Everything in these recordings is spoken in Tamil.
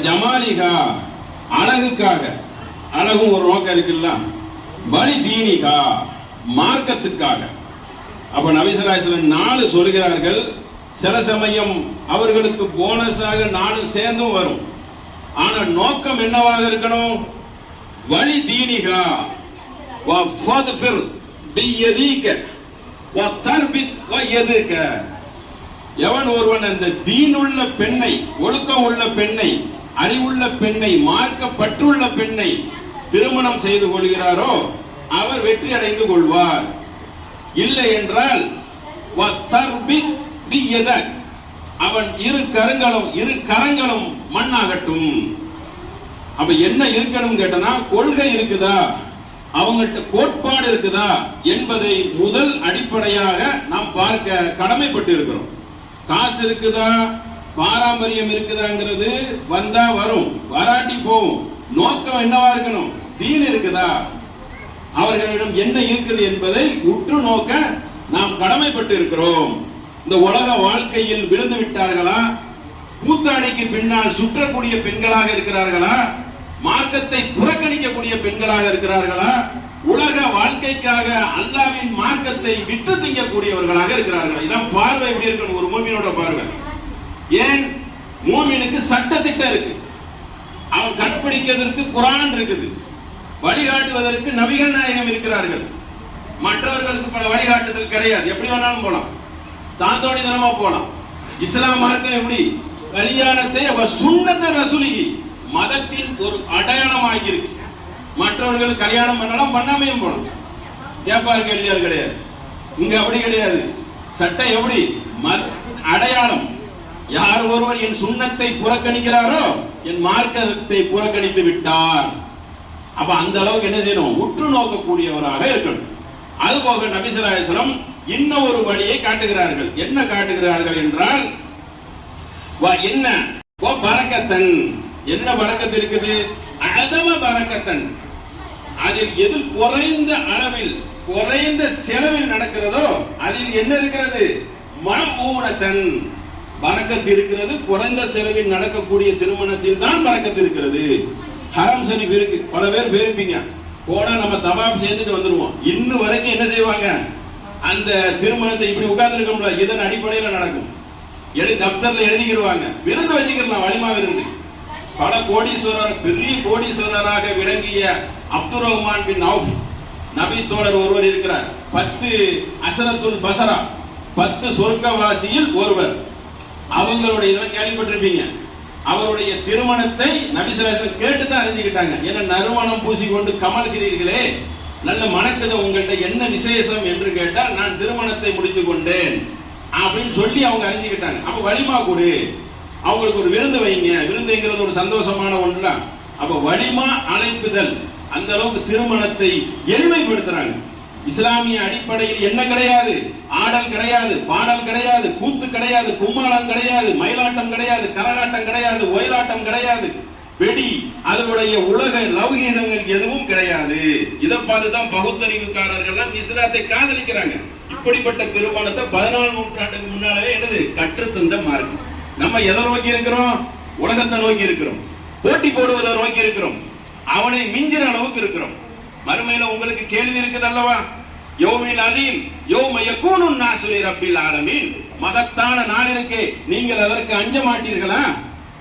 ஜமாலிகா அழகுக்காக, அழகும் ஒரு நோக்கம் இருக்குல்ல. வலி தீனிகா மார்க்கத்துக்காக. அப்ப நபி ஸல்லல்லாஹு அலைஹி வஸல்லம் 4 சொல்கிறார்கள். சில சமயம் அவர்களுக்கு போனஸாக 4 சேர்ந்தும் வரும். ஆனா நோக்கம் என்னவாக இருக்கணும்? வலி தீனிகா வ ஃபத்ஃபிர் பியதீக வ தர்பித் வ யதுக. எவன் ஒருவன் அந்த தீனுள்ள பெண்ணை, ஒழுக்கம் உள்ள பெண்ணை, அறிவுள்ள பெண்ணை, மார்க்கப்பற்றுள்ள பெண்ணை திருமணம் செய்து கொள்கிறாரோ அவர் வெற்றி அடைந்து கொள்வார். இல்லை என்றால் அவன் இரு கரங்களும் மண்ணாகட்டும். அப்ப என்ன இருக்கணும் கேட்டனா, கொள்கை இருக்குதா, அவங்கள்ட்ட கோட்பாடு இருக்குதா என்பதை முதல் அடிப்படையாக நாம் பார்க்க கடமைப்பட்டு இருக்கிறோம். காசு இருக்குதா, பாரம்பரியம் இருக்குதாங்கிறது வந்தா வரும், வராட்டி போகும். நோக்கம் என்னவா இருக்கணும்? தீன் இருக்குதா, அவர்களிடம் என்ன இருக்குது என்பதை உற்று நோக்க நாம் கடமைப்பட்டு இருக்கிறோம். இந்த உலக வாழ்க்கையில் விழுந்து விட்டார்களா, கூத்தாடிக்கு பின்னால் சுற்றக்கூடிய பெண்களாக இருக்கிறார்களா, மார்க்கத்தை புறக்கணிக்கக்கூடிய பெண்களாக இருக்கிறார்களா, உலக வாழ்க்கைக்காக அல்லாஹ்வின் மார்க்கத்தை விட்டு திங்கக்கூடியவர்களாக இருக்கிறார்களா? இதான் பார்வை எப்படி இருக்கணும் ஒரு மூமினோட பார்வை. ஏன்? மூமினுக்கு சட்ட திட்டம் இருக்கு, அவன் கற்பிடிக்கிறதுக்கு குர்ஆன் இருக்குது, வழிகாட்டுவதற்கு நபிகள் நாயகம் இருக்கிறார்கள். மற்றவர்களுக்கு பல வழிகாட்டுதல் கிடையாது. எப்படி வேணாலும் போலாம், தாந்தோணி தனமா போலாம். இஸ்லாம் மார்க்கம் எப்படி? கல்யாணத்தை சுன்னத்த ரசூலி மதத்தின் ஒரு அடையாளமாகி இருக்கு. மற்றவர்கள் கல்யாணம் பண்ணலாம், பண்ணாமையும் போலாம், கேட்பார்கள் இல்லையா? கிடையாது. இங்க அப்படி கிடையாது. சட்டம் எப்படி? அடையாளம். யார் ஒருவர் என் சுன்னத்தை புறக்கணிக்கிறாரோ என் மார்க்கத்தை புறக்கணித்து விட்டார். அப்ப அந்த அளவுக்கு என்ன செய்யணும்? உற்று நோக்கக்கூடியவராக இருக்கணும். அதுபோக நபி ஸல்லல்லாஹு அலைஹி வஸல்லம் இன்னும் ஒரு வழியை காட்டுகிறார்கள். என்ன காட்டுகிறார்கள் என்றால், என்ன பரக்கத்தன், என்ன பரக்கத்து இருக்குது? அதம பரக்கத்தன். அதில் எது குறைந்த அளவில், குறைந்த செலவில் நடக்கிறதோ அதில் என்ன இருக்கிறது? மஅூனத்தன், பரக்கத்து இருக்கிறது. குறைந்த செலவில் நடக்கக்கூடிய திருமணத்தில் தான் பரக்கத்து இருக்கிறது. ஹரம் ஷரீஃப் இருக்கு, பல பேர் போயிருப்பீங்க. போனா நம்ம தவாப் சேர்ந்துட்டு வந்துருவோம். இன்னும் வரைக்கும் என்ன செய்வாங்க? அந்த திருமணத்தை இப்படி உட்கார்ந்து இருக்கோம்ல, இதன் அடிப்படையில் நடக்கும். தப்தர்ல எழுதிக்கிடுவாங்க, விருந்து வச்சுக்கலாம், வலிமா விருந்து. பல கோடீஸ்வரர், பெரிய கோடீஸ்வரராக விளங்கிய அப்துர் ரஹ்மான் பின் அவுஃப் நபி தோழர் ஒருவர் இருக்கிறார். 10 அஸரத்துல் பஸரா, 10 சொர்க்கவாசியில் ஒருவர். அவங்களுடைய இதெல்லாம் கேள்விப்பட்டிருப்பீங்க. அவருடைய திருமணத்தை நபி ஸல்லல்லாஹு அலைஹி வஸல்லம் கேட்டு தான் அறிஞ்சுக்கிட்டாங்க. என்ன நறுமணம் பூசிக்கொண்டு கமல்கிறீர்களே, நல்ல மணக்குது, உங்கள்கிட்ட என்ன விசேஷம் என்று கேட்டால் நான் திருமணத்தை முடித்துக் கொண்டேன் அப்படின்னு சொல்லி அவங்க அறிஞ்சுக்கிட்டாங்க. அப்ப வலிமா கொடு, அவங்களுக்கு ஒரு விருந்து வைங்க. விருந்துங்கிறது ஒரு சந்தோஷமான ஒன்று. அப்ப வலிமா அழைப்புதல், அந்த அளவுக்கு திருமணத்தை எளிமைப்படுத்துறாங்க. இஸ்லாமிய அடிப்படையில் என்ன கிடையாது? ஆடல் கிடையாது, பாடல் கிடையாது, கூத்து கிடையாது, கும்மாளம் கிடையாது, மயிலாட்டம் கிடையாது, கரகாட்டம் கிடையாது, ஒயிலாட்டம் கிடையாது, வெடி, அதனுடைய உலக லௌகீகங்கள் எதுவும் கிடையாது. இதை பார்த்துதான் பகுத்தறிவுக்காரர்கள் இஸ்லாத்தை காதலிக்கிறாங்க. இப்படிப்பட்ட திருமணத்தை 14 நூற்றாண்டுக்கு முன்னாலே என்னது கற்றுத்தந்த மார்க்கம். நம்ம எதை நோக்கி இருக்கிறோம்? உலகத்தை நோக்கி இருக்கிறோம், போட்டி போடுவதை நோக்கி இருக்கிறோம், அவனை மிஞ்சிற அளவுக்கு இருக்கிறோம். மறுமையில உங்களுக்கு கேள்வி இருக்குது அல்லவா? யௌமில் அதீம் யௌம யகூனுன் நாஸு லிரப்பில் ஆலமீன். மகத்தான நாள் இருக்கே, நீங்கள் அதற்கு அஞ்ச மாட்டீர்களா?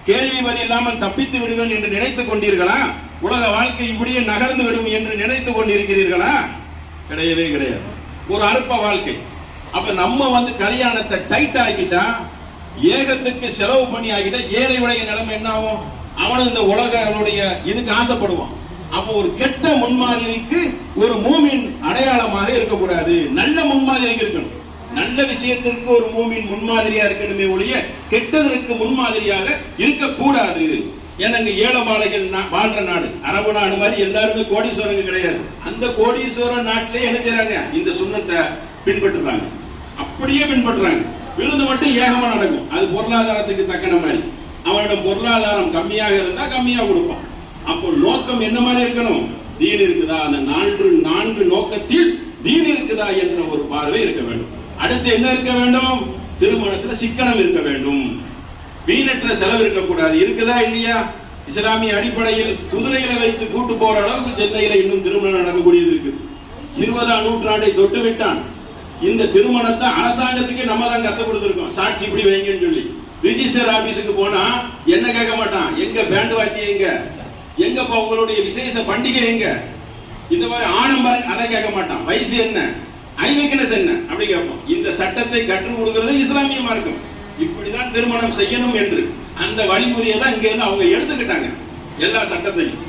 கேள்வி பதில் இல்லாமல் தப்பித்து விடுவேன் என்று நினைத்துக் கொண்டீர்களா? உலக வாழ்க்கை இப்படியே நகர்ந்து விடும் என்று நினைத்துக் கொண்டிருக்கிறீர்களா? கிடையவே கிடையாது. ஒரு அற்ப வாழ்க்கை. அப்ப நம்ம கல்யாணத்தை டைட் ஆகிட்டா, ஏகத்துக்கு செலவு பண்ணி ஆகிட்டா, ஏழை உடைய நிலைமை என்ன ஆகும்? அவனும் இந்த உலகனுடைய இதுக்கு ஆசைப்படுவான். அப்போ ஒரு கெட்ட முன்மாதிரிக்கு ஒரு மூமின் அடையாளமாக இருக்கக்கூடாது, நல்ல முன்மாதிரிக்கு இருக்கணும். நல்ல விஷயத்திற்கு ஒரு மூமின் முன்மாதிரியா இருக்கணுமே ஒழிய கெட்டதற்கு முன்மாதிரியாக இருக்கக்கூடாது. எனக்கு ஏழபாளைகள் வாழ்ற நாடு, அரபு நாடு மாதிரி எல்லாருமே கோடீஸ்வரங்க கிடையாது. அந்த கோடீஸ்வர நாட்டிலே என்ன செய்யறாங்க? இந்த சுண்ணத்தை பின்பற்றுறாங்க, அப்படியே பின்பற்றுறாங்க. விருந்து மட்டும் ஏகமா நடக்கும். அது பொருளாதாரத்துக்கு தக்கன மாதிரி. அவனிடம் பொருளாதாரம் கம்மியாக இருந்தா கம்மியா கொடுப்பான். அப்போ நோக்கம் என்ன மாதிரி இருக்கணும்? தீன் இருக்குதா? அந்த 4 நோக்கத்தில் தீன் இருக்குதா என்ற ஒரு பார்வை இருக்க வேண்டும். அடுத்து என்ன இருக்க வேண்டும்? திருமணத்தில் சிக்கனம் இருக்க வேண்டும். வீணற்ற செலவு இருக்கக்கூடாது. இருக்குதா இல்லையா? இஸ்லாமிய அடிப்படையில் குதிரைகளை வைத்து கூட்டு போற அளவுக்கு சென்னையில இன்னும் திருமணம் நடக்கக்கூடியது இருக்கு. 20ஆம் நூற்றாண்டை தொட்டு விட்டான். இந்த திருமணத்தை அரசாங்கத்துக்கு நம்ம தான் கத்து கொடுத்துருக்கோம். சாட்சி இப்படி வைங்கன்னு சொல்லி ரிஜிஸ்டர் ஆபீஸுக்கு போனா என்ன கேட்க மாட்டான், எங்க பேண்ட் வாத்தியம் எங்க, எங்கப்பா உங்களுடைய விசேஷ பண்டிகை எங்க, இந்த மாதிரி ஆடம்பரம் அதை கேட்க மாட்டான். வயசு என்ன, ஐவிக்னஸ் என்ன அப்படி கேட்போம். இந்த சட்டத்தை கற்றுக் கொடுக்கிறது இஸ்லாமிய மார்க்கம். இப்படிதான் திருமணம் செய்யணும் என்று அந்த வழிமுறையை தான் இங்க இருந்து அவங்க எடுத்துக்கிட்டாங்க எல்லா சட்டத்தையும்.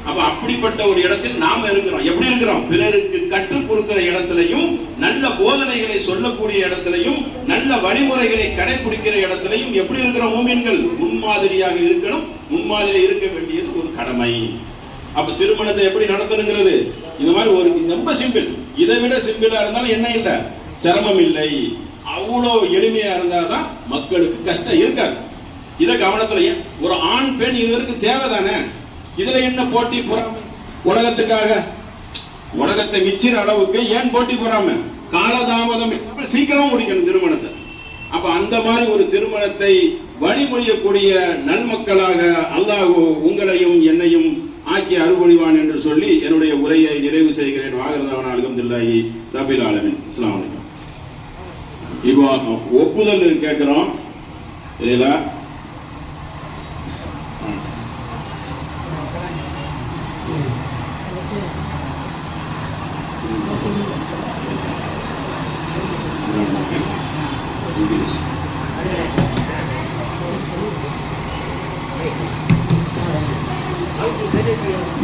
அப்ப அப்படிப்பட்ட ஒரு இடத்தில் நாம இருக்கிறோம். எப்படி இருக்கிறோம்? பிறருக்கு கற்றுக் கொடுக்கிற இடத்திலையும், நல்ல போதனைகளை சொல்லக்கூடிய இடத்திலையும், நல்ல வழிமுறைகளை கடைபிடிக்கிற இடத்திலையும் எப்படி இருக்கிற மூமின்கள் முன்மாதிரியாக இருக்கணும். முன்மாதிரி இருக்க வேண்டியது ஒரு கடமை. அப்ப திருமணத்தை எப்படி நடத்தணுங்கிறது இந்த மாதிரி ஒரு ரொம்ப சிம்பிள். இதை விட சிம்பிளா இருந்தாலும் என்ன இல்லை, சிரமம் இல்லை. அவ்வளோ எளிமையா இருந்தாதான் மக்களுக்கு கஷ்டம் இருக்காது. இதை கவனத்துல, ஒரு ஆண் பெண் இவருக்கு தேவைதானே. இதுல என்ன போட்டி போறாம, உலகத்துக்காக உலகத்தை மிச்சிற அளவுக்கு ஏன் போட்டி போறாம, காலதாமதம் சீக்கிரம் முடிக்கணும் திருமணத்தை. அப்ப அந்த மாதிரி ஒரு திருமணத்தை வழிமொழியக்கூடிய நன்மக்களாக அல்லாஹ் உங்களையும் என்னையும் ஆக்கி அருள்புரிவான் என்று சொல்லி என்னுடைய உரையை நிறைவு செய்கிறேன். வாகரதாவன அல்ஹம்துலில்லாஹி ரப்பில் ஆலமீன். அஸ்ஸலாமு அலைக்கும். இப்போ ஒப்புதல் கேட்கிறோம் இல்லையா?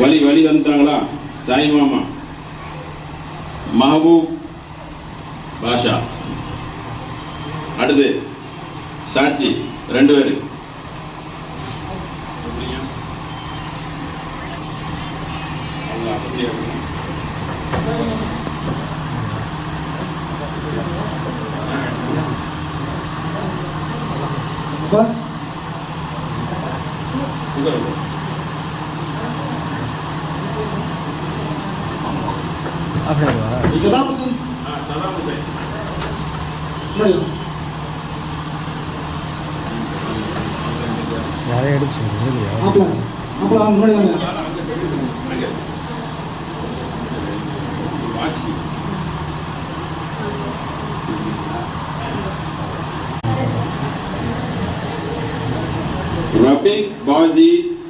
வழி வந்துட்டாங்களா? தாய் மாமா மஹபூப் பாஷா, அடுத்து சாட்சி 2 பேரு. बस apa ya? Sadaam Hussein. Sadaam Hussein. Mari. யாரே எடுத்து சொல்லுங்க. அப்பள முன்னாடி வாங்க.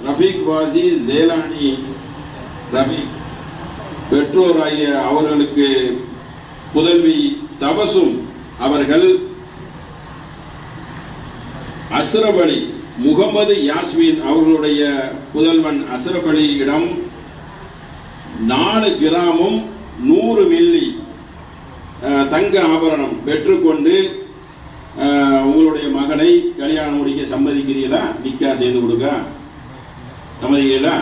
ரஃபீக் பாசி ஜேலானி ரஃபீக் பெற்றோராகிய அவர்களுக்கு புதல்வி தபசும் அவர்கள் அஸ்ரப் அலி முகமது யாஸ்மின் அவர்களுடைய புதல்வன் அஸ்ரப் அலியிடம் 4 கிராமும் 100 மில்லி தங்க ஆபரணம் பெற்றுக்கொண்டு உங்களுடைய மகனை கல்யாணம் முடிக்க சம்மதிக்கிறீங்களா, நிக்கா செய்து கொடுக்க சம்மதிக்கிறீங்களா?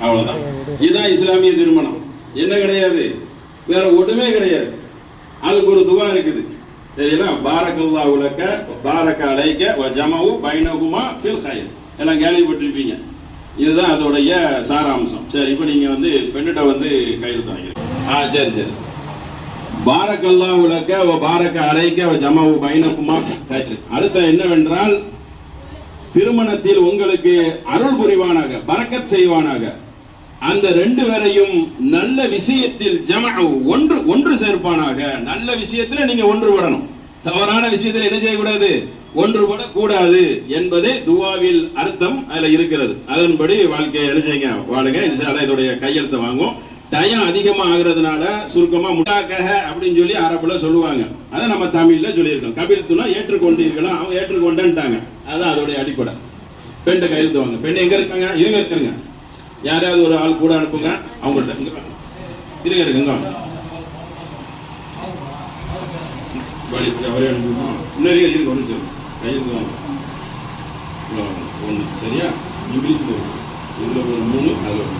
அவ்வளவுதான். இதுதான் இஸ்லாமிய திருமணம். என்ன கிடையாது, வேற ஒண்ணுமே கிடையாது. அதுக்கு ஒரு துவா இருக்குது சரிங்களா? பாரக்கல்லாஹு லக்க பாரக அலைக வ ஜமஉ பைனஹுமா ஃபில் கைர். எல்லாம் கேள்விப்பட்டிருப்பீங்க. இதுதான் அதோடைய சாராம்சம். சரி, இப்போ நீங்க பெண்ணிட்ட கையெழுத்து வாங்கிருக்கீங்க. சரி. பாரக்கல்லாஹு லக்க வ பாரக அலைக வ ஜமஉ பைனஹுமா ஃபில் கைர். அடுத்து என்னவென்றால், திருமணத்தில் உங்களுக்கு அருள் புரிவானாக, பரக்கத் செய்வானாக. அந்த 2 பேரையும் நல்ல விஷயத்தில் ஒன்று சேர்ப்பானாக. நல்ல விஷயத்துல நீங்க ஒன்றுபடணும், தவறான விஷயத்தில் என்ன செய்யக்கூடாது, ஒன்றுபடக்கூடாது என்பதே துவாவில் அர்த்தம் அதுல இருக்கிறது. அதன்படி வாழ்க்கையை என்ன செய்யுங்க, வாழுங்க. இன்ஷாஅல்லாஹ் இதோடைய கையெழுத்தை வாங்குவோம். டயம் அதிகமா ஆகுறதுனால சுருக்கமா முட்டாக்கஹ அப்படின்னு சொல்லி அரபுல சொல்லுவாங்க. அதை நம்ம தமிழ்ல சொல்லியிருக்கோம். கபில்துனா ஏற்றுக்கொண்டீர்களா, அவங்க ஏற்றுக்கொண்டாங்க. அதான் அதோடைய அடிப்படை. பெண்ணை கையெழுத்து வாங்க. பெண் எங்க இருக்காங்க, இவங்க இருக்காங்க. யாராவது ஒரு ஆள் கூட அனுப்புங்க அவங்கள்ட்ட. இருங்க அவரே அனுப்புமா. இன்னொரு இருக்கு ஒன்று சார் கையெழுத்து வாங்க. ஒன்று சரியா? இங்கிலீஷ்ல இதுல ஒரு 3 அதில்